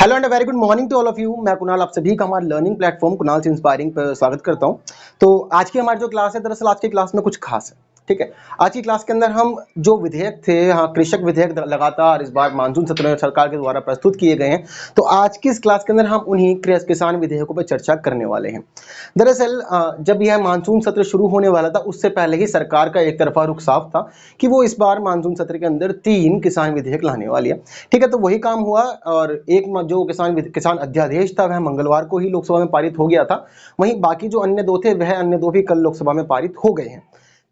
Hello and very good morning to all of you. मैं कुणाल आप सभी का हमारे लर्निंग प्लेटफॉर्म कुणाल से इंस्पायरिंग पर स्वागत करता हूं। तो आज की हमारी जो क्लास है, दरअसल आज की क्लास में कुछ खास है। ठीक है, आज की क्लास के अंदर हम जो विधेयक थे, हाँ, कृषक विधेयक लगातार इस बार मानसून सत्र में सरकार के द्वारा प्रस्तुत किए गए हैं। तो आज की इस क्लास के अंदर हम उन्हीं किसान विधेयकों पर चर्चा करने वाले हैं। दरअसल जब यह मानसून सत्र शुरू होने वाला था, उससे पहले ही सरकार का एक तरफा रुख साफ था कि वो इस बार मानसून सत्र के अंदर 3 किसान विधेयक लाने वाली है। ठीक है, तो वही काम हुआ और एक जो किसान अध्यादेश था वह मंगलवार को ही लोकसभा में पारित हो गया था। वहीं बाकी जो अन्य दो थे, वह अन्य दो भी कल लोकसभा में पारित हो गए हैं।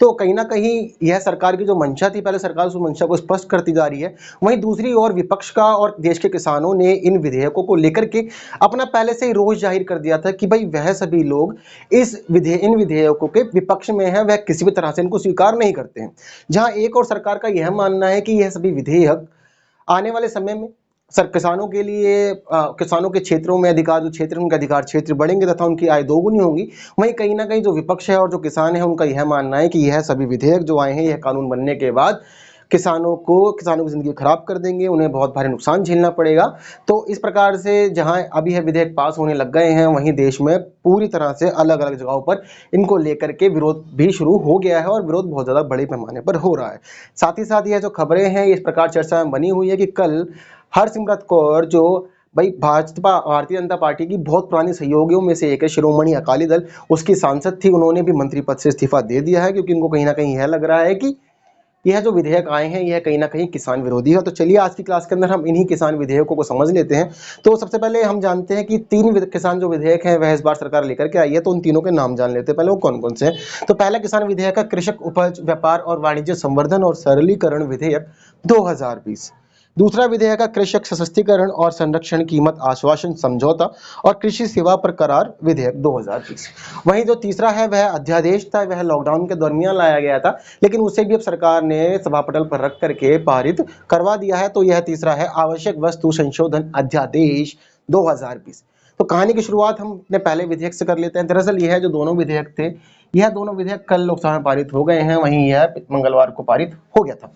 तो कहीं ना कहीं यह सरकार की जो मंशा थी, पहले सरकार उस मंशा को स्पष्ट करती जा रही है। वहीं दूसरी ओर विपक्ष का और देश के किसानों ने इन विधेयकों को लेकर के अपना पहले से ही रोष जाहिर कर दिया था कि भाई वह सभी लोग इन विधेयकों के विपक्ष में है, वह किसी भी तरह से इनको स्वीकार नहीं करते हैं। जहां एक और सरकार का यह मानना है कि यह सभी विधेयक आने वाले समय में किसानों के लिए किसानों के क्षेत्रों में अधिकार, जो क्षेत्र उनके अधिकार क्षेत्र बढ़ेंगे तथा उनकी आय दोगुनी होंगी। वहीं कहीं ना कहीं जो विपक्ष है और जो किसान है, उनका यह मानना है कि यह सभी विधेयक जो आए हैं, यह कानून बनने के बाद किसानों की जिंदगी खराब कर देंगे, उन्हें बहुत भारी नुकसान झेलना पड़ेगा। तो इस प्रकार से जहां अभी यह विधेयक पास होने लग गए हैं, वहीं देश में पूरी तरह से अलग अलग जगहों पर इनको लेकर के विरोध भी शुरू हो गया है और विरोध बहुत ज्यादा बड़े पैमाने पर हो रहा है। साथ ही साथ यह जो खबरें हैं, इस प्रकार चर्चा में बनी हुई है कि कल हरसिमरत कौर, जो भाई भारतीय जनता पार्टी की बहुत पुरानी सहयोगियों में से एक है, शिरोमणि अकाली दल, उसकी सांसद थी, उन्होंने भी मंत्री पद से इस्तीफा दे दिया है क्योंकि उनको कहीं ना कहीं यह लग रहा है कि यह जो विधेयक आए हैं, यह कहीं ना कहीं किसान विरोधी है। तो चलिए आज की क्लास के अंदर हम इन्हीं किसान विधेयकों को समझ लेते हैं। तो सबसे पहले हम जानते हैं कि 3 किसान जो विधेयक हैं वह इस बार सरकार लेकर के आई है। तो उन तीनों के नाम जान लेते हैं, पहले वो कौन कौन से हैं। तो पहला किसान विधेयक है कृषक उपज व्यापार और वाणिज्य संवर्धन और सरलीकरण विधेयक 2020। दूसरा विधेयक है कृषक सशक्तिकरण और संरक्षण कीमत आश्वासन समझौता और कृषि सेवा पर करार विधेयक 2020। वहीं जो तीसरा है वह अध्यादेश था, वह लॉकडाउन के दरमियान लाया गया था, लेकिन उसे भी अब सरकार ने सभा पटल पर रख करके पारित करवा दिया है। तो यह तीसरा है आवश्यक वस्तु संशोधन अध्यादेश 2020। तो कहानी की शुरुआत हम अपने पहले विधेयक से कर लेते हैं। दरअसल यह जो दोनों विधेयक थे, यह दोनों विधेयक कल लोकसभा में पारित हो गए हैं, वहीं यह मंगलवार को पारित हो गया था।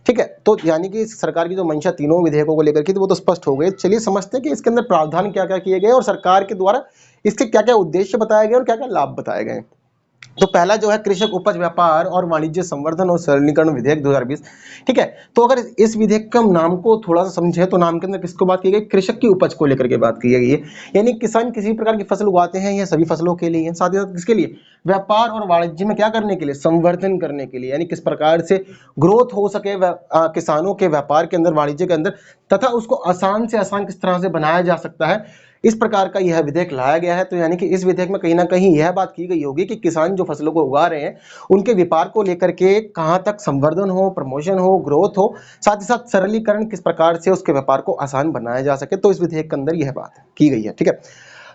ठीक है, तो यानी कि सरकार की जो मंशा तीनों विधेयकों को लेकर की थी, वो तो स्पष्ट हो गई। चलिए समझते हैं कि इसके अंदर प्रावधान क्या क्या किए गए और सरकार के द्वारा इसके क्या क्या उद्देश्य बताए गए और क्या क्या लाभ बताए गए। तो पहला जो है कृषक उपज व्यापार और वाणिज्य संवर्धन और सरलीकरण विधेयक 2020। ठीक है, तो अगर इस विधेयक के हम नाम को थोड़ा सा समझे तो नाम के अंदर किसको बात की गई, कृषक की उपज को लेकर के बात की गई है। यानी किसान किसी प्रकार की फसल उगाते हैं, यह सभी फसलों के लिए, साथ ही साथ किसके लिए, व्यापार और वाणिज्य में क्या करने के लिए, संवर्धन करने के लिए, यानी किस प्रकार से ग्रोथ हो सके किसानों के व्यापार के अंदर, वाणिज्य के अंदर, तथा उसको आसान से आसान किस तरह से बनाया जा सकता है, इस प्रकार का यह विधेयक लाया गया है। तो यानी कि इस विधेयक में कहीं ना कहीं यह बात की गई होगी कि किसान जो फसलों को उगा रहे हैं, उनके व्यापार को लेकर के कहां तक संवर्धन हो, प्रमोशन हो, ग्रोथ हो, साथ ही साथ सरलीकरण, किस प्रकार से उसके व्यापार को आसान बनाया जा सके। तो इस विधेयक के अंदर यह बात की गई है। ठीक है,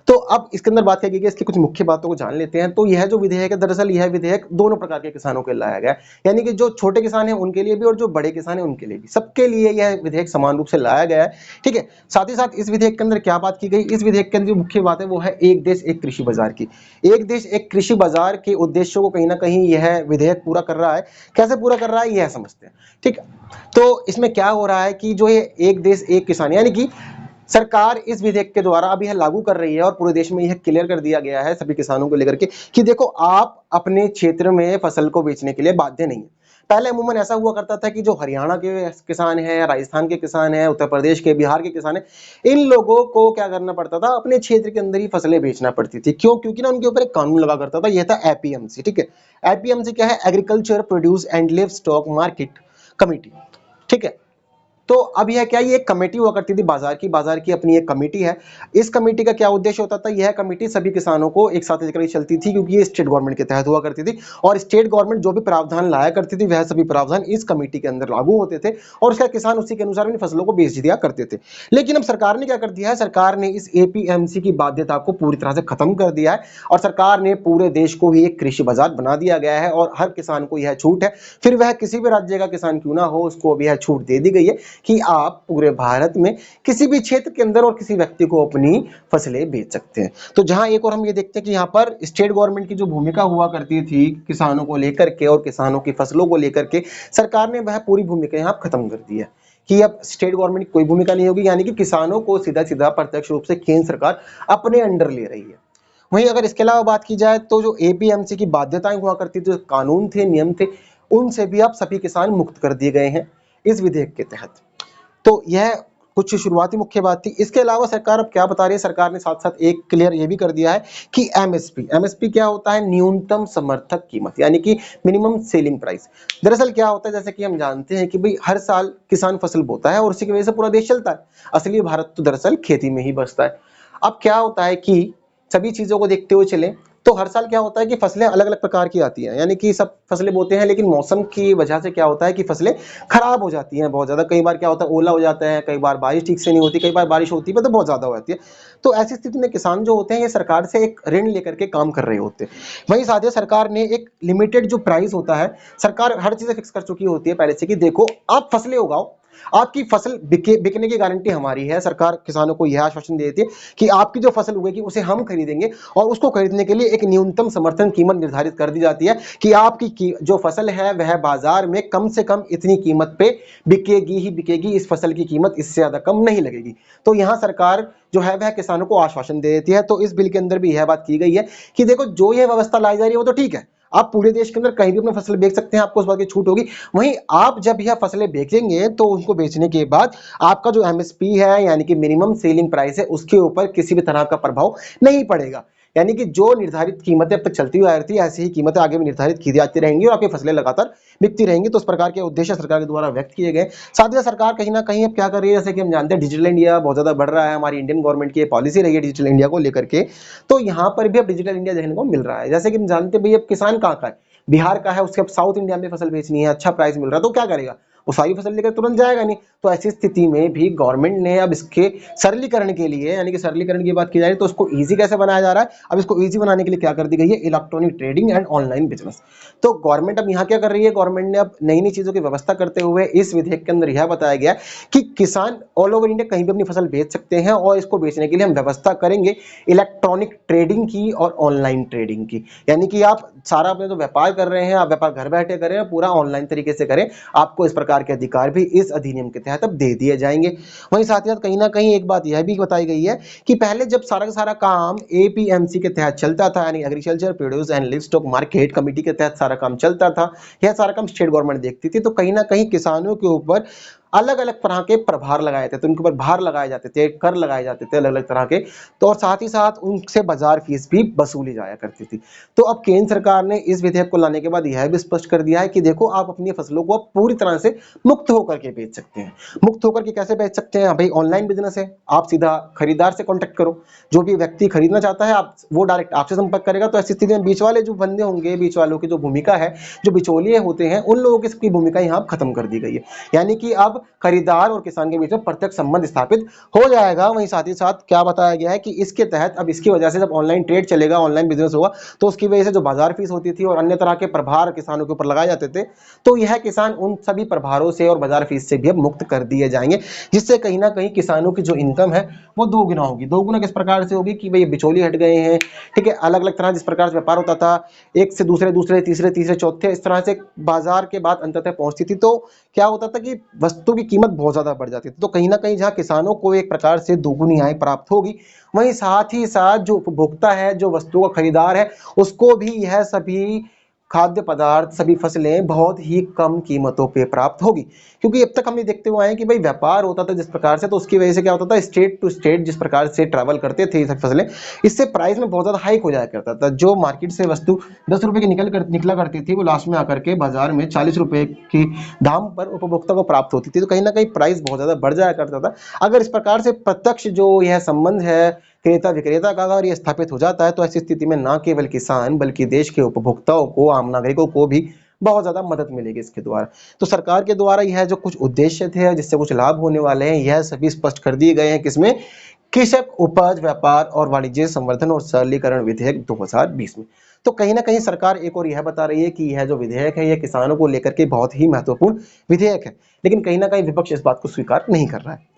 तो अब इसके अंदर बात की गई, इसकी कुछ मुख्य बातों को जान लेते हैं। तो यह जो विधेयक है, दरअसल यह विधेयक दोनों प्रकार के किसानों के लिए लाया गया है, यानी कि जो छोटे किसान हैं उनके लिए भी और जो बड़े किसान हैं उनके लिए भी, सबके लिए यह विधेयक समान रूप से लाया गया है। ठीक है, साथ ही साथ इस विधेयक के अंदर क्या बात की गई, इस विधेयक के अंदर जो मुख्य बात है वो है एक देश एक कृषि बाजार की। एक देश एक कृषि बाजार के उद्देश्यों को कहीं ना कहीं यह विधेयक पूरा कर रहा है। कैसे पूरा कर रहा है यह समझते हैं। ठीक है, तो इसमें क्या हो रहा है कि जो ये एक देश एक किसान, यानी कि सरकार इस विधेयक के द्वारा अब यह लागू कर रही है और पूरे देश में यह क्लियर कर दिया गया है सभी किसानों को लेकर के कि देखो, आप अपने क्षेत्र में फसल को बेचने के लिए बाध्य नहीं है। पहले अमूमन ऐसा हुआ करता था कि जो हरियाणा के किसान हैं, राजस्थान के किसान हैं, उत्तर प्रदेश के, बिहार के किसान हैं, इन लोगों को क्या करना पड़ता था, अपने क्षेत्र के अंदर ही फसलें बेचना पड़ती थी। क्यों? क्योंकि ना उनके ऊपर एक कानून लगा करता था, यह था एपीएमसी। ठीक है, एपीएमसी क्या है, agriculture produce and live stock market committee. ठीक है, तो अब यह क्या, ये एक कमेटी हुआ करती थी बाजार की अपनी एक कमेटी है। इस कमेटी का क्या उद्देश्य होता था, यह कमेटी सभी किसानों को एक साथ लेकर चलती थी, क्योंकि ये स्टेट गवर्नमेंट के तहत हुआ करती थी और स्टेट गवर्नमेंट जो भी प्रावधान लाया करती थी, वह सभी प्रावधान इस कमेटी के अंदर लागू होते थे और उसका किसान उसी के अनुसार अपनी फसलों को बेच दिया करते थे। लेकिन अब सरकार ने क्या कर दिया है, सरकार ने इस एपीएमसी की बाध्यता को पूरी तरह से खत्म कर दिया है और सरकार ने पूरे देश को ही एक कृषि बाजार बना दिया गया है और हर किसान को यह छूट है, फिर वह किसी भी राज्य का किसान क्यों ना हो, उसको भी यह छूट दे दी गई है कि आप पूरे भारत में किसी भी क्षेत्र के अंदर और किसी व्यक्ति को अपनी फसलें बेच सकते हैं। तो जहां एक और हम ये देखते हैं कि यहाँ पर स्टेट गवर्नमेंट की जो भूमिका हुआ करती थी किसानों को लेकर के और किसानों की फसलों को लेकर के, सरकार ने वह पूरी भूमिका यहाँ खत्म कर दी है। कि अब स्टेट गवर्नमेंट की कोई भूमिका नहीं होगी, यानी कि किसानों को सीधा सीधा प्रत्यक्ष रूप से केंद्र सरकार अपने अंडर ले रही है। वहीं अगर इसके अलावा बात की जाए तो जो एपीएमसी की बाध्यताएं हुआ करती थी, जो कानून थे, नियम थे, उनसे भी अब सभी किसान मुक्त कर दिए गए हैं इस विधेयक के तहत। तो यह कुछ शुरुआती मुख्य बात थी। इसके अलावा सरकार अब क्या बता रही है, सरकार ने साथ साथ एक क्लियर ये भी कर दिया है कि एमएसपी क्या होता है, न्यूनतम समर्थक कीमत, यानी कि मिनिमम सेलिंग प्राइस। दरअसल क्या होता है, जैसे कि हम जानते हैं कि भाई हर साल किसान फसल बोता है और उसी की वजह से पूरा देश चलता है। असली भारत तो दरअसल खेती में ही बसता है। अब क्या होता है कि सभी चीजों को देखते हुए चलें तो हर साल क्या होता है कि फसलें अलग अलग प्रकार की आती हैं, यानी कि सब फसलें बोते हैं, लेकिन मौसम की वजह से क्या होता है कि फसलें खराब हो जाती हैं बहुत ज्यादा। कई बार क्या होता है, ओला हो जाता है, कई बार बारिश ठीक से नहीं होती, कई बार बारिश होती है तो बहुत ज्यादा हो जाती है। तो ऐसी स्थिति में किसान जो होते हैं ये सरकार से एक ऋण लेकर के काम कर रहे होते हैं। वहीं साथ ही सरकार ने एक लिमिटेड जो प्राइस होता है, सरकार हर चीजें फिक्स कर चुकी होती है पहले से कि देखो आप फसलें उगाओ, आपकी फसल बिकने की गारंटी हमारी है। सरकार किसानों को यह आश्वासन दे देती है कि आपकी जो फसल उगेगी उसे हम खरीदेंगे, और उसको खरीदने के लिए एक न्यूनतम समर्थन कीमत निर्धारित कर दी जाती है कि आपकी जो फसल है वह बाजार में कम से कम इतनी कीमत पे बिकेगी ही बिकेगी, इस फसल की कीमत इससे ज्यादा कम नहीं लगेगी। तो यहाँ सरकार जो है वह किसानों को आश्वासन दे देती है। तो इस बिल के अंदर भी यह बात की गई है कि देखो जो ये व्यवस्था लाई जा रही है वो तो ठीक है, आप पूरे देश के अंदर कहीं भी अपनी फसल बेच सकते हैं, आपको उस बात की छूट होगी। वहीं आप जब यह फसलें बेचेंगे तो उनको बेचने के बाद आपका जो एमएसपी है, यानी कि मिनिमम सेलिंग प्राइस है, उसके ऊपर किसी भी तरह का प्रभाव नहीं पड़ेगा। यानी कि जो निर्धारित कीमतें अब तक चलती हुई आ रही थी, ऐसी ही कीमतें आगे भी निर्धारित की जाती रहेंगी और आपकी फसलें लगातार बिकती रहेंगी। तो उस प्रकार के उद्देश्य सरकार के द्वारा व्यक्त किए गए। साथ ही सरकार कहीं ना कहीं अब क्या कर रही है, जैसे कि हम जानते हैं डिजिटल इंडिया बहुत ज्यादा बढ़ रहा है, हमारी इंडियन गवर्नमेंट की पॉलिसी रही है डिजिटल इंडिया को लेकर के। तो यहाँ पर भी अब डिजिटल इंडिया देखने को मिल रहा है। जैसे कि हम जानते हैं भाई अब किसान कहाँ का है, बिहार का है, उसके अब साउथ इंडिया में फसल बेचनी है, अच्छा प्राइस मिल रहा है, तो क्या करेगा, वो सारी फसल लेकर तुरंत जाएगा नहीं। तो ऐसी स्थिति में भी गवर्नमेंट ने अब इसके सरलीकरण के लिए, यानी कि सरलीकरण की बात की जाए तो उसको इजी कैसे बनाया जा रहा है, अब इसको इजी बनाने के लिए क्या कर दी गई है, electronic trading and online business. तो गवर्नमेंट अब यहाँ क्या कर रही है, गवर्नमेंट ने अब नई नई चीजों की व्यवस्था करते हुए इस विधेयक के अंदर यह बताया गया कि किसान ऑल ओवर इंडिया कहीं भी अपनी फसल बेच सकते हैं, और इसको बेचने के लिए हम व्यवस्था करेंगे इलेक्ट्रॉनिक ट्रेडिंग की और ऑनलाइन ट्रेडिंग की। यानी कि आप सारा अपने जो व्यापार कर रहे हैं, आप व्यापार घर बैठे करें, पूरा ऑनलाइन तरीके से करें, आपको इस प्रकार के अधिकार भी इस अधिनियम के तहत अब दे दिए जाएंगे। वहीं साथ ही साथ कहीं ना कहीं एक बात यह भी बताई गई है कि पहले जब सारा का सारा काम एपीएमसी के तहत चलता था, यानी agriculture produce and livestock market committee के तहत सारा काम चलता था, यह सारा काम स्टेट गवर्नमेंट देखती थी, तो कहीं ना कहीं किसानों के ऊपर अलग अलग तरह के प्रभार लगाए थे, तो उनके ऊपर भार लगाए जाते थे, कर लगाए जाते थे अलग अलग तरह के। तो और साथ ही साथ उनसे बाजार फीस भी वसूली जाया करती थी। तो अब केंद्र सरकार ने इस विधेयक को लाने के बाद यह भी स्पष्ट कर दिया है कि देखो आप अपनी फसलों को पूरी तरह से मुक्त होकर के बेच सकते हैं। मुक्त होकर के कैसे बेच सकते हैं भाई, ऑनलाइन बिजनेस है, आप सीधा खरीदार से कॉन्टेक्ट करो, जो भी व्यक्ति खरीदना चाहता है आप वो डायरेक्ट आपसे संपर्क करेगा। तो ऐसी स्थिति में बीच वाले जो बंदे होंगे, बीच वालों की जो भूमिका है, जो बिचौलिए होते हैं, उन लोगों की भूमिका यहाँ खत्म कर दी गई है। यानी कि अब खरीदार और किसान के बीच में प्रत्यक्ष संबंध स्थापित हो जाएगा। वहीं साथ ही साथ क्या बताया गया है कि इसके तहत अब इसकी वजह से जब ऑनलाइन ट्रेड चलेगा, ऑनलाइन बिजनेस होगा, तो उसकी वजह से जो बाजार फीस होती थी और अन्य तरह के प्रभार किसानों के ऊपर लगाए जाते थे, तो यह किसान उन सभी प्रभारों से और बाजार फीस से भी अब मुक्त कर दिए जाएंगे, जिससे कहीं ना कहीं किसानों की जो इनकम है वो दोगुना होगी। दोगुना किस प्रकार से होगी कि भाई बिचौली हट गए हैं, ठीक है, अलग अलग तरह जिस प्रकार से व्यापार होता था, एक से दूसरे, दूसरे तीसरे, तीसरे चौथे, इस तरह से बाजार के बाद अंततः पहुंचती थी, तो क्या होता था कि वस्तु की कीमत बहुत ज्यादा बढ़ जाती थी। तो कहीं ना कहीं जहां किसानों को एक प्रकार से दोगुनी आय प्राप्त होगी, वहीं साथ ही साथ जो उपभोक्ता है, जो वस्तुओं का खरीदार है, उसको भी यह सभी खाद्य पदार्थ, सभी फसलें बहुत ही कम कीमतों पे प्राप्त होगी। क्योंकि अब तक हम ये देखते हुए आए कि भाई व्यापार होता था जिस प्रकार से, तो उसकी वजह से क्या होता था, स्टेट टू स्टेट जिस प्रकार से ट्रैवल करते थे ये सब फसलें, इससे प्राइस में बहुत ज्यादा हाइक हो जाया करता था। जो मार्केट से वस्तु 10 रुपए की निकला करती थी, वो लास्ट में आकर के बाजार में 40 रुपए की दाम पर उपभोक्ता को प्राप्त होती थी। तो कहीं ना कहीं प्राइस बहुत ज्यादा बढ़ जाया करता था। अगर इस प्रकार से प्रत्यक्ष जो यह संबंध है क्रेता विक्रेता का अगर ये स्थापित हो जाता है, तो ऐसी स्थिति में न केवल किसान बल्कि देश के उपभोक्ताओं को, आम नागरिकों को भी बहुत ज्यादा मदद मिलेगी इसके द्वारा। तो सरकार के द्वारा यह जो कुछ उद्देश्य थे, जिससे कुछ लाभ होने वाले हैं, यह सभी स्पष्ट कर दिए गए हैं। किसमें? कृषक उपज व्यापार और वाणिज्य संवर्धन और सरलीकरण विधेयक 2020 में। तो कहीं ना कहीं सरकार एक और यह बता रही है कि यह जो विधेयक है, यह किसानों को लेकर के बहुत ही महत्वपूर्ण विधेयक है, लेकिन कहीं ना कहीं विपक्ष इस बात को स्वीकार नहीं कर रहा है।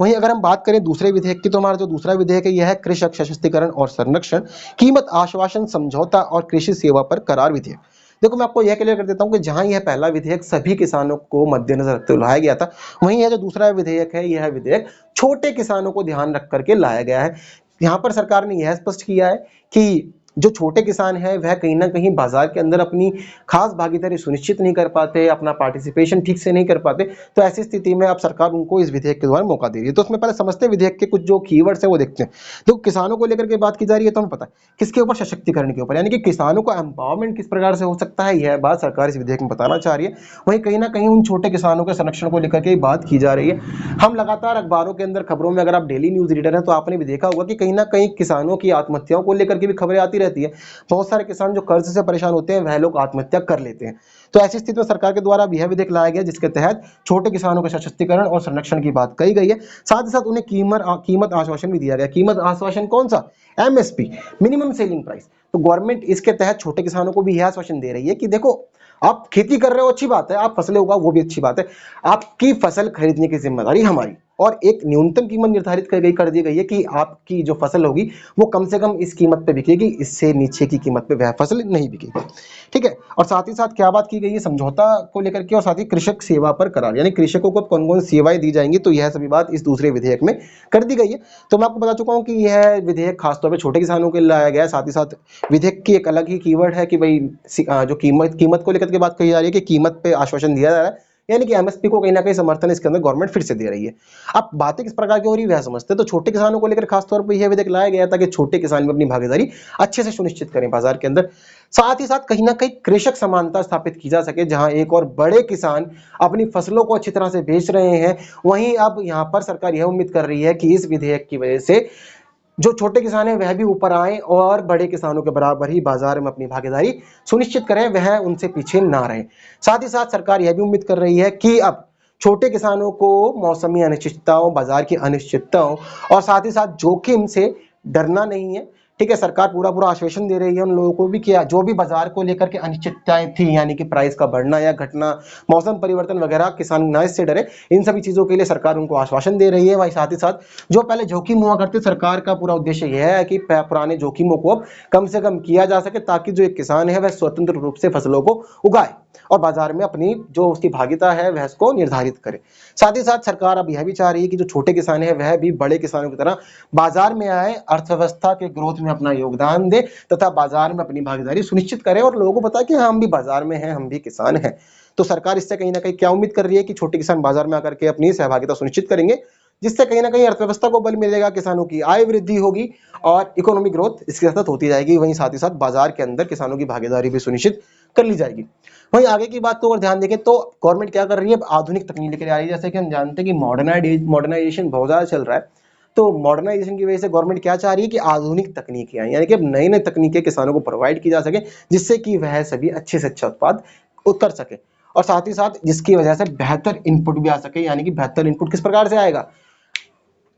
वहीं अगर हम बात करें दूसरे विधेयक की, तो हमारा जो दूसरा विधेयक है यह है कृषक सशक्तिकरण और संरक्षण कीमत आश्वासन समझौता और कृषि सेवा पर करार विधेयक। देखो मैं आपको यह क्लियर कर देता हूं कि जहां यह पहला विधेयक सभी किसानों को मद्देनजर रखते हुए लाया गया था, वहीं यह जो दूसरा विधेयक है, यह विधेयक छोटे किसानों को ध्यान रख करके लाया गया है। यहाँ पर सरकार ने यह स्पष्ट किया है कि जो छोटे किसान हैं वह कहीं ना कहीं बाजार के अंदर अपनी खास भागीदारी सुनिश्चित नहीं कर पाते, अपना पार्टिसिपेशन ठीक से नहीं कर पाते, तो ऐसी स्थिति में अब सरकार उनको इस विधेयक के द्वारा मौका दे रही है। तो उसमें पहले समझते हैं विधेयक के कुछ जो कीवर्ड्स है वो देखते हैं। तो किसानों को लेकर के बात की जा रही है, तो हमें पता है किसके ऊपर, सशक्तिकरण के ऊपर, यानी कि किसानों को एम्पावरमेंट किस प्रकार से हो सकता है, यह बात सरकार इस विधेयक में बताना चाह रही है। वहीं कहीं ना कहीं उन छोटे किसानों के संरक्षण को लेकर के बात की जा रही है। हम लगातार अखबारों के अंदर, खबरों में, अगर आप डेली न्यूज रीडर हैं तो आपने भी देखा होगा कि कहीं ना कहीं किसानों की आत्महत्याओं को लेकर के भी खबरें आती रहती है। बहुत सारे किसान जो कर्ज से परेशान होते हैं वह लोग आत्महत्या कर लेते हैं। तो ऐसी स्थिति में सरकार के द्वारा यह विधेयक लाया गया जिसके तहत छोटे किसानों के सशक्तिकरण और संरक्षण की बात कही गई है। साथ ही साथ उन्हें कीमत आश्वासन भी दिया गया। कीमत आश्वासन कौन सा? MSP, minimum selling price. तो गवर्नमेंट इसके तहत छोटे किसानों को भी यह आश्वासन दे रही है कि देखो, आप खेती कर रहे हो अच्छी बात है, आप फसलें उगाओ वो भी अच्छी बात है, आपकी फसल खरीदने की जिम्मेदारी हमारी, और एक न्यूनतम कीमत निर्धारित कर दी गई है कि आपकी जो फसल होगी वो कम से कम इस कीमत पे बिकेगी, इससे नीचे की कीमत पे वह फसल नहीं बिकेगी। ठीक है। और साथ ही साथ क्या बात की गई है, समझौता को लेकर के, और साथ ही कृषक सेवा पर करार, यानी कृषकों को कौन कौन सेवाएं दी जाएंगी, तो यह सभी बात इस दूसरे विधेयक में कर दी गई है। तो मैं आपको बता चुका हूं कि यह विधेयक खासतौर पर छोटे किसानों के लिए लाया गया है। साथ ही साथ विधेयक की एक अलग ही कीवर्ड है कि भाई जो कीमत को लेकर के बात कही जा रही है कि कीमत पे आश्वासन दिया जा रहा है, यानी कि एमएसपी को कहीं ना कहीं समर्थन इसके अंदर गवर्नमेंट फिर से दे रही है। अब बातें किस प्रकार की हो रही है वह समझते हैं। तो छोटे किसानों को लेकर खासतौर पर यह विधेयक लाया गया था कि छोटे किसान भी अपनी भागीदारी अच्छे से सुनिश्चित करें बाजार के अंदर। साथ ही साथ कहीं ना कहीं कृषक समानता स्थापित की जा सके, जहां एक और बड़े किसान अपनी फसलों को अच्छी तरह से बेच रहे हैं, वहीं अब यहां पर सरकार यह उम्मीद कर रही है कि इस विधेयक की वजह से जो छोटे किसान हैं वह भी ऊपर आए और बड़े किसानों के बराबर ही बाजार में अपनी भागीदारी सुनिश्चित करें, वह उनसे पीछे ना रहे। साथ ही साथ सरकार यह भी उम्मीद कर रही है कि अब छोटे किसानों को मौसमी अनिश्चितताओं, बाजार की अनिश्चितताओं और साथ ही साथ जोखिम से डरना नहीं है। ठीक है। सरकार पूरा पूरा आश्वासन दे रही है उन लोगों को भी कि जो भी बाजार को लेकर के अनिश्चितताएं थी, यानी कि प्राइस का बढ़ना या घटना, मौसम परिवर्तन वगैरह, किसान ना इससे डरे, इन सभी चीजों के लिए सरकार उनको आश्वासन दे रही है। वही साथ ही साथ जो पहले जोखिम हुआ करते, सरकार का पूरा उद्देश्य यह है कि पुराने जोखिमों को अब कम से कम किया जा सके, ताकि जो एक किसान है वह स्वतंत्र रूप से फसलों को उगाए और बाजार में अपनी जो उसकी भागीदारी है वह उसको निर्धारित करे। साथ ही साथ सरकार अब यह भी चाह रही है कि जो छोटे किसान है वह भी बड़े किसानों की तरह बाजार में आए, अर्थव्यवस्था के ग्रोथ में अपना योगदान दे तथा बाजार में अपनी भागीदारी सुनिश्चित करे और लोगों को बताए कि हम भी बाजार में हैं, हम भी किसान हैं। तो सरकार इससे कहीं ना कहीं क्या उम्मीद कर रही है कि छोटे किसान बाजार में आकर के अपनी सहभागिता सुनिश्चित करेंगे, जिससे कहीं ना कहीं अर्थव्यवस्था को बल मिलेगा, किसानों की आय वृद्धि होगी और इकोनॉमिक ग्रोथ इसके साथ होती जाएगी। वहीं साथ ही साथ बाजार के अंदर किसानों की भागीदारी भी सुनिश्चित कर ली जाएगी। वहीं आगे की बात को अगर ध्यान देखें तो गवर्नमेंट क्या कर रही है, आधुनिक तकनीक लेकर आ रही है। जैसे कि हम जानते हैं कि मॉडर्नाइजेशन बहुत ज्यादा चल रहा है, तो मॉडर्नाइजेशन की वजह से गवर्नमेंट क्या चाह रही है कि आधुनिक तकनीकें आए, यानी कि अब नई नई तकनीकें किसानों को प्रोवाइड की जा सके, जिससे कि वह सभी अच्छे से अच्छा उत्पाद कर सके और साथ ही साथ जिसकी वजह से बेहतर इनपुट भी आ सके। यानी कि बेहतर इनपुट किस प्रकार से आएगा,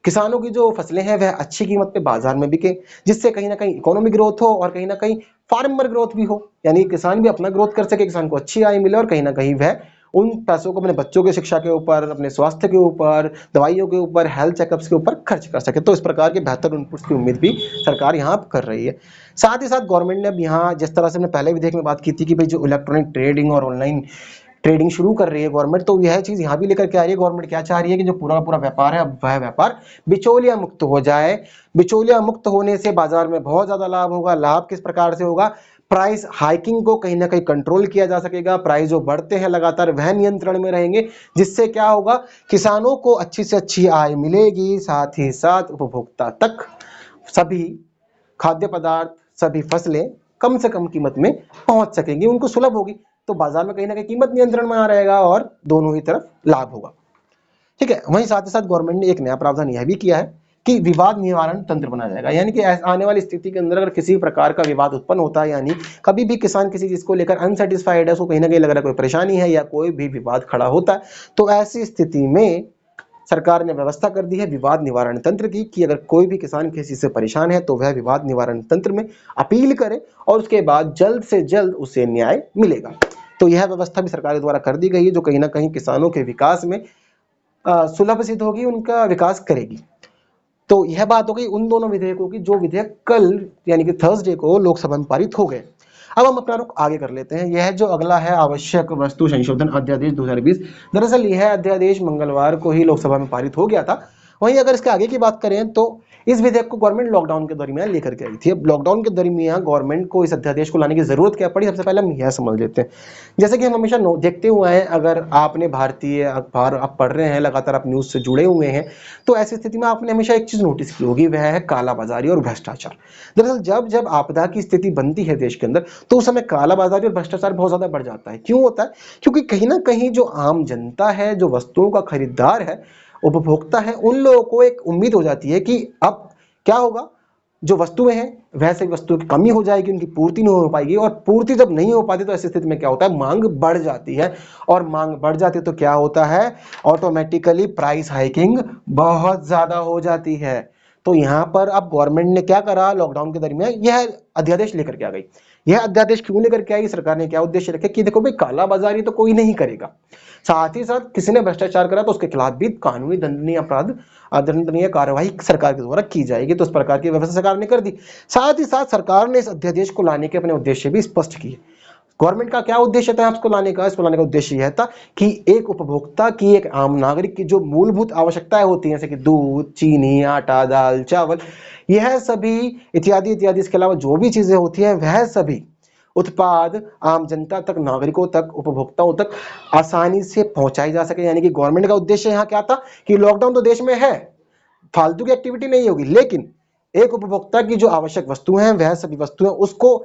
किसानों की जो फसलें हैं वह अच्छी कीमत पे बाजार में बिके, जिससे कहीं ना कहीं इकोनॉमिक ग्रोथ हो और कहीं ना कहीं फार्मर ग्रोथ भी हो, यानी किसान भी अपना ग्रोथ कर सके, किसान को अच्छी आय मिले और कहीं ना कहीं वह उन पैसों को अपने बच्चों की शिक्षा के ऊपर, अपने स्वास्थ्य के ऊपर, दवाइयों के ऊपर, हेल्थ चेकअप्स के ऊपर खर्च कर सके। तो इस प्रकार के बेहतर इनपुट्स की उम्मीद भी सरकार यहाँ कर रही है। साथ ही साथ गवर्नमेंट ने अब यहाँ, जिस तरह से हमने पहले विधेयक में बात की थी कि भाई जो इलेक्ट्रॉनिक ट्रेडिंग और ऑनलाइन ट्रेडिंग शुरू कर रही है गवर्नमेंट, तो यह चीज यहाँ भी लेकर के आ रही है। गवर्नमेंट क्या चाह रही है कि जो पूरा पूरा व्यापार है अब वह व्यापार बिचौलिया मुक्त हो जाए। बिचौलिया मुक्त होने से बाजार में बहुत ज्यादा लाभ होगा। लाभ किस प्रकार से होगा, प्राइस हाइकिंग को कहीं ना कहीं कंट्रोल किया जा सकेगा, प्राइस जो बढ़ते हैं लगातार वह नियंत्रण में रहेंगे, जिससे क्या होगा, किसानों को अच्छी से अच्छी आय मिलेगी, साथ ही साथ उपभोक्ता तक सभी खाद्य पदार्थ, सभी फसलें कम से कम कीमत में पहुंच सकेंगी, उनको सुलभ होगी। तो बाजार में कहीं ना कहीं कीमत नियंत्रण में आ रहेगा और दोनों ही तरफ लाभ होगा। ठीक है। वहीं साथ ही साथ गवर्नमेंट ने एक नया प्रावधान यह भी किया है कि विवाद निवारण तंत्र बनाया जाएगा, यानी कि आने वाली स्थिति के अंदर अगर किसी प्रकार का विवाद उत्पन्न होता है, यानी कभी भी किसान किसी चीज को लेकर अनसेटिस्फाइड है, उसको कहीं ना कहीं लग रहा है कोई परेशानी है या कोई भी विवाद खड़ा होता है, तो ऐसी स्थिति में सरकार ने व्यवस्था कर दी है विवाद निवारण तंत्र की, कि अगर कोई भी किसान किसी से परेशान है तो वह विवाद निवारण तंत्र में अपील करे और उसके बाद जल्द से जल्द उसे न्याय मिलेगा। तो यह व्यवस्था भी सरकार द्वारा कर दी गई है, जो कहीं ना कहीं किसानों के विकास में सुलभ सिद्ध होगी, उनका विकास करेगी। तो यह बात हो गई उन दोनों विधेयकों की, जो विधेयक कल यानी कि थर्सडे को लोकसभा में पारित हो गए। अब हम अपना रुख आगे कर लेते हैं। यह जो अगला है आवश्यक वस्तु संशोधन अध्यादेश 2020, दरअसल यह अध्यादेश मंगलवार को ही लोकसभा में पारित हो गया था। वहीं अगर इसके आगे की बात करें तो इस विधेयक को गवर्नमेंट लॉकडाउन के दरमियान लेकर के आई थी। अब लॉकडाउन के दरमियान गवर्नमेंट को इस अध्यादेश को लाने की जरूरत क्या पड़ी, सबसे पहले हम यह समझ लेते हैं। जैसे कि हम हमेशा देखते हुए हैं, अगर आपने भारतीय अखबार आप पढ़ रहे हैं, लगातार आप न्यूज से जुड़े हुए हैं, तो ऐसी स्थिति में आपने हमेशा एक चीज नोटिस की होगी, वह है कालाबाजारी और भ्रष्टाचार। दरअसल जब जब आपदा की स्थिति बनती है देश के अंदर, तो उस समय कालाबाजारी और भ्रष्टाचार बहुत ज्यादा बढ़ जाता है। क्यों होता है? क्योंकि कहीं ना कहीं जो आम जनता है, जो वस्तुओं का खरीदार है, उपभोक्ता है, उन लोगों को एक उम्मीद हो जाती है कि अब क्या होगा, जो वस्तुएं हैं वैसे वस्तुओं की कमी हो जाएगी, उनकी पूर्ति नहीं हो पाएगी, और पूर्ति जब नहीं हो पाती तो ऐसी स्थिति में क्या होता है, मांग बढ़ जाती है। और मांग बढ़ जाती है तो क्या होता है, ऑटोमेटिकली प्राइस हाइकिंग बहुत ज्यादा हो जाती है। तो यहाँ पर अब गवर्नमेंट ने क्या करा, लॉकडाउन के दरमियान यह अध्यादेश लेकर के आ गई। यह अध्यादेश क्यों लेकर के आई सरकार ने, क्या उद्देश्य रखे कि देखो भाई कालाबाजारी तो कोई नहीं करेगा, साथ ही साथ किसी ने भ्रष्टाचार करा तो उसके खिलाफ भी कानूनी दंडनीय अपराध दंडनीय कार्यवाही सरकार के द्वारा की जाएगी। तो उस प्रकार की व्यवस्था सरकार ने कर दी। साथ ही साथ सरकार ने इस अध्यादेश को लाने के अपने उद्देश्य भी स्पष्ट किए। गवर्नमेंट का क्या उद्देश्य था इसको लाने का? इसको लाने का उद्देश्य यह था कि एक उपभोक्ता की, एक आम नागरिक की जो मूलभूत आवश्यकताएं होती हैं, जैसे कि दूध, चीनी, आटा, दाल, चावल, यह सभी इत्यादि इत्यादि, इसके अलावा जो भी चीजें होती हैं, वह सभी उत्पाद आम जनता तक, नागरिकों तक, उपभोक्ताओं तक आसानी से पहुंचाई जा सके। यानी कि गवर्नमेंट का उद्देश्य यहाँ क्या था कि लॉकडाउन तो देश में है, फालतू की एक्टिविटी नहीं होगी, लेकिन एक उपभोक्ता की जो आवश्यक वस्तुएं हैं, वह सभी वस्तुएं उसको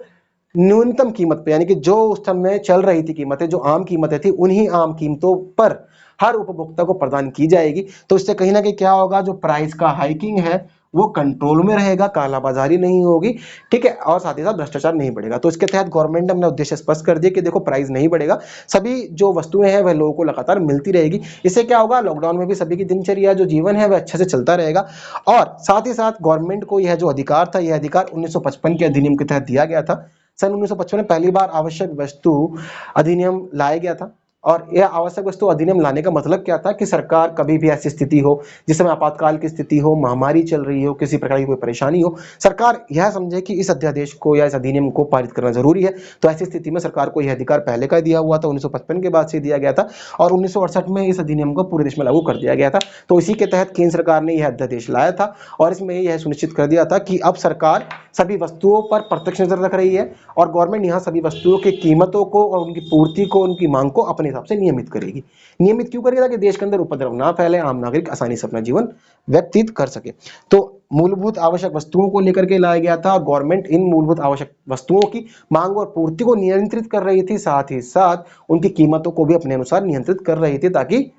न्यूनतम कीमत पे, यानी कि जो उस समय चल रही थी कीमतें, जो आम कीमतें थी, उन्हीं आम कीमतों पर हर उपभोक्ता को प्रदान की जाएगी। तो इससे कहीं ना कहीं क्या होगा, जो प्राइस का हाइकिंग है वो कंट्रोल में रहेगा, कालाबाजारी नहीं होगी, ठीक है, और साथ ही साथ भ्रष्टाचार नहीं बढ़ेगा। तो इसके तहत गवर्नमेंट ने अपना उद्देश्य स्पष्ट कर दिया कि देखो प्राइस नहीं बढ़ेगा, सभी जो वस्तुएं हैं वह लोगों को लगातार मिलती रहेगी। इससे क्या होगा, लॉकडाउन में भी सभी की दिनचर्या, जो जीवन है वह अच्छे से चलता रहेगा। और साथ ही साथ गवर्नमेंट को यह जो अधिकार था, यह अधिकार 1955 के अधिनियम के तहत दिया गया था। सन 1955 में पहली बार आवश्यक वस्तु अधिनियम लाया गया था। और यह आवश्यक वस्तु अधिनियम लाने का मतलब क्या था कि सरकार कभी भी ऐसी स्थिति हो, जिस समय आपातकाल की स्थिति हो, महामारी चल रही हो, किसी प्रकार की कोई परेशानी हो, सरकार यह समझे कि इस अध्यादेश को या इस अधिनियम को पारित करना जरूरी है। तो ऐसी स्थिति में सरकार को यह अधिकार पहले का दिया हुआ था, 1955 के बाद से दिया गया था, और 1968 में इस अधिनियम को पूरे देश में लागू कर दिया गया था। तो इसी के तहत केंद्र सरकार ने यह अध्यादेश लाया था, और इसमें यह सुनिश्चित कर दिया था कि अब सरकार सभी वस्तुओं पर प्रत्यक्ष नजर रख रही है, और गवर्नमेंट यहाँ सभी वस्तुओं की कीमतों को और उनकी पूर्ति को, उनकी मांग को अपने हिसाब से नियमित करेगी। नियमित क्यों करेगी? ताकि देश के अंदर उपद्रव ना फैले, आम नागरिक आसानी से अपना जीवन व्यतीत कर सके। तो मूलभूत आवश्यक वस्तुओं को लेकर के लाया गया था, और गवर्नमेंट इन मूलभूत आवश्यक वस्तुओं की मांग और पूर्ति को नियंत्रित कर रही थी, साथ ही साथ उनकी कीमतों को भी अपने अनुसार नियंत्रित कर रही थी, ताकि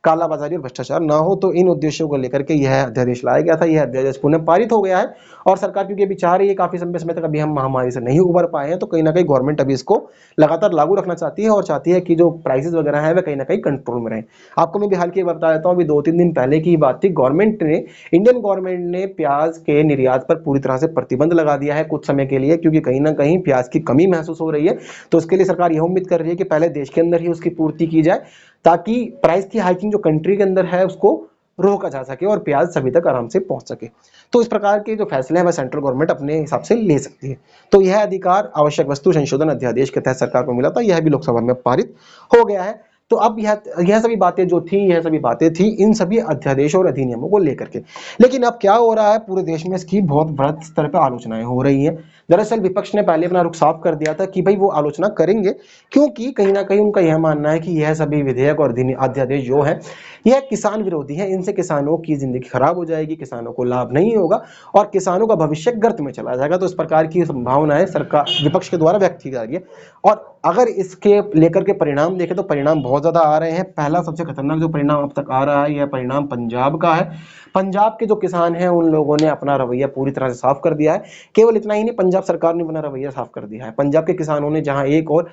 कालाबाजारी और भ्रष्टाचार ना हो। तो इन उद्देश्यों को लेकर के यह अध्यादेश लाया गया था। यह अध्यादेश पुनः पारित हो गया है, और सरकार क्योंकि अभी चाह रही है, काफी लंबे समय तक अभी हम महामारी से नहीं उबर पाए हैं, तो कहीं ना कहीं गवर्नमेंट अभी इसको लगातार लागू रखना चाहती है, और चाहती है कि जो प्राइसेस वगैरह है वह कहीं ना कहीं कंट्रोल में रहे। आपको मैं भी हाल की बता देता हूँ, अभी 2-3 दिन पहले की बात थी, इंडियन गवर्नमेंट ने प्याज के निर्यात पर पूरी तरह से प्रतिबंध लगा दिया है कुछ समय के लिए, क्योंकि कहीं ना कहीं प्याज की कमी महसूस हो रही है। तो उसके लिए सरकार यह उम्मीद कर रही है कि पहले देश के अंदर ही उसकी पूर्ति की जाए, ताकि प्राइस की हाइकिंग जो कंट्री के अंदर है उसको रोका जा सके और प्याज सभी तक आराम से पहुंच सके। तो इस प्रकार के जो फैसले हैं वह सेंट्रल गवर्नमेंट अपने हिसाब से ले सकती है। तो यह अधिकार आवश्यक वस्तु संशोधन अध्यादेश के तहत सरकार को मिला था, यह भी लोकसभा में पारित हो गया है। तो अब यह सभी बातें जो थी, यह सभी बातें थी इन सभी अध्यादेशों और अधिनियमों को लेकर के। लेकिन अब क्या हो रहा है, पूरे देश में इसकी बहुत बृहत स्तर पर आलोचनाएं हो रही हैं। दरअसल विपक्ष ने पहले अपना रुख साफ कर दिया था कि भाई वो आलोचना करेंगे, क्योंकि कहीं ना कहीं उनका यह मानना है कि यह सभी विधेयक और अध्यादेश जो है यह किसान विरोधी है, इनसे किसानों की जिंदगी खराब हो जाएगी, किसानों को लाभ नहीं होगा और किसानों का भविष्य गर्त में चला जाएगा। तो इस प्रकार की संभावनाएं सरकार विपक्ष के द्वारा व्यक्त की जा रही है, और अगर इसके लेकर के परिणाम देखें तो परिणाम बहुत ज्यादा आ रहे हैं। पहला सबसे खतरनाक जो परिणाम अब तक आ रहा है, यह परिणाम पंजाब का है। पंजाब के जो किसान हैं उन लोगों ने अपना रवैया पूरी तरह से साफ कर दिया है। केवल इतना ही नहीं, पंजाब सरकार ने अपना रवैया साफ कर दिया है। पंजाब के किसानों ने जहां एक और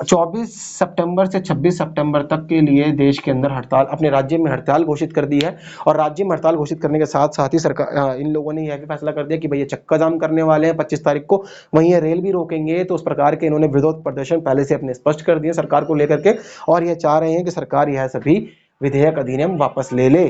24 सितंबर से 26 सितंबर तक के लिए देश के अंदर हड़ताल, अपने राज्य में हड़ताल घोषित कर दी है, और राज्य में हड़ताल घोषित करने के साथ साथ ही सरकार, इन लोगों ने यह भी फैसला कर दिया कि भैया चक्का जाम करने वाले हैं 25 तारीख को, वहीं ये रेल भी रोकेंगे। तो उस प्रकार के इन्होंने विरोध प्रदर्शन पहले से अपने स्पष्ट कर दिए सरकार को लेकर के, और यह चाह रहे हैं कि सरकार यह सभी विधेयक अधिनियम वापस ले ले।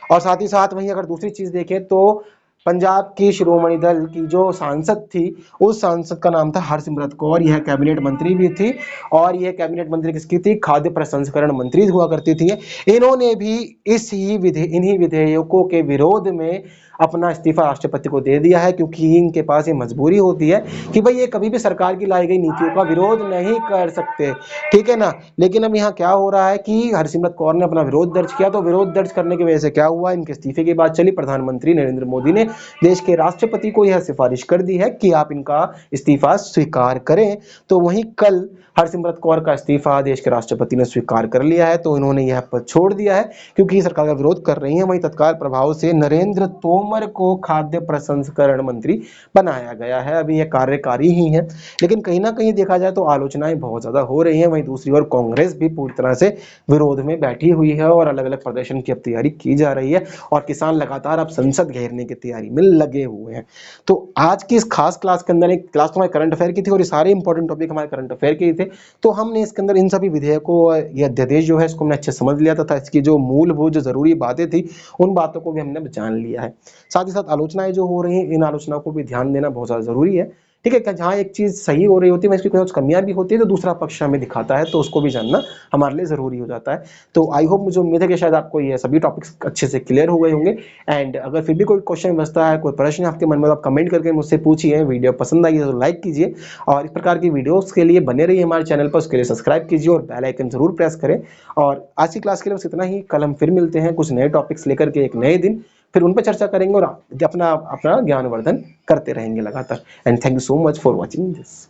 और साथ ही साथ वहीं अगर दूसरी चीज देखें तो पंजाब की शिरोमणि दल की जो सांसद थी, उस सांसद का नाम था हरसिमरत कौर। यह कैबिनेट मंत्री भी थी और यह कैबिनेट मंत्री किसकी थी? खाद्य प्रसंस्करण मंत्री हुआ करती थी। इन्होंने भी इन्हीं विधेयकों के विरोध में अपना इस्तीफा राष्ट्रपति को दे दिया है, क्योंकि इनके पास ये मजबूरी होती है कि भाई ये कभी भी सरकार की लाई गई नीतियों का विरोध नहीं कर सकते, ठीक है ना। लेकिन अब यहाँ क्या हो रहा है कि हरसिमरत कौर ने अपना विरोध दर्ज किया, तो विरोध दर्ज करने की वजह से क्या हुआ, इनके इस्तीफे की बात चली। प्रधानमंत्री नरेंद्र मोदी ने देश के राष्ट्रपति को यह सिफारिश कर दी है कि आप इनका इस्तीफा स्वीकार करें। तो वहीं कल हरसिमरत कौर का इस्तीफा देश के राष्ट्रपति ने स्वीकार कर लिया है, तो इन्होंने यह पद छोड़ दिया है क्योंकि सरकार का विरोध कर रही है। वहीं तत्काल प्रभाव से नरेंद्र तोमर को खाद्य प्रसंस्करण मंत्री बनाया गया है। अभी यह कार्यकारी ही है, लेकिन कहीं ना कहीं देखा जाए तो आलोचनाएं बहुत ज्यादा हो रही हैं। वहीं दूसरी ओर कांग्रेस भी पूरी तरह से विरोध में बैठी हुई है और अलग अलग प्रदर्शन की अब तैयारी की जा रही है और किसान लगातार अब संसद घेरने की तैयारी में लगे हुए हैं। तो आज की इस खास क्लास के अंदर, एक क्लास तो हमारे करंट अफेयर की थी और ये सारे इंपॉर्टेंट टॉपिक हमारे करंट अफेयर के ही थे, तो हमने इसके अंदर इन सभी विधेयकों, ये अध्यादेश जो है इसको हमने अच्छे समझ लिया तथा इसकी जो मूलभूत जो जरूरी बातें थी उन बातों को भी हमने जान लिया है। साथ ही साथ आलोचनाएं जो हो रही हैं, इन आलोचनाओं को भी ध्यान देना बहुत ज्यादा जरूरी है, ठीक है। जहाँ एक चीज सही हो रही होती है इसकी कुछ कमियां भी होती है, तो दूसरा पक्ष हमें दिखाता है, तो उसको भी जानना हमारे लिए जरूरी हो जाता है। तो आई होप, मुझे उम्मीद है कि शायद आपको ये सभी टॉपिक्स अच्छे से क्लियर हो गए होंगे। एंड अगर फिर भी कोई क्वेश्चन बचता है, कोई प्रश्न आपके मन में, आप कमेंट करके मुझसे पूछिए। वीडियो पसंद आई है तो लाइक कीजिए और इस प्रकार की वीडियोस के लिए बने रहिए हमारे चैनल पर। उसके लिए सब्सक्राइब कीजिए और बेल आइकन जरूर प्रेस करें। और आज की क्लास के लिए बस इतना ही। कल हम फिर मिलते हैं कुछ नए टॉपिक्स लेकर के एक नए दिन, फिर उन पर चर्चा करेंगे और अपना अपना ज्ञानवर्धन करते रहेंगे लगातार। And thank you so much for watching this.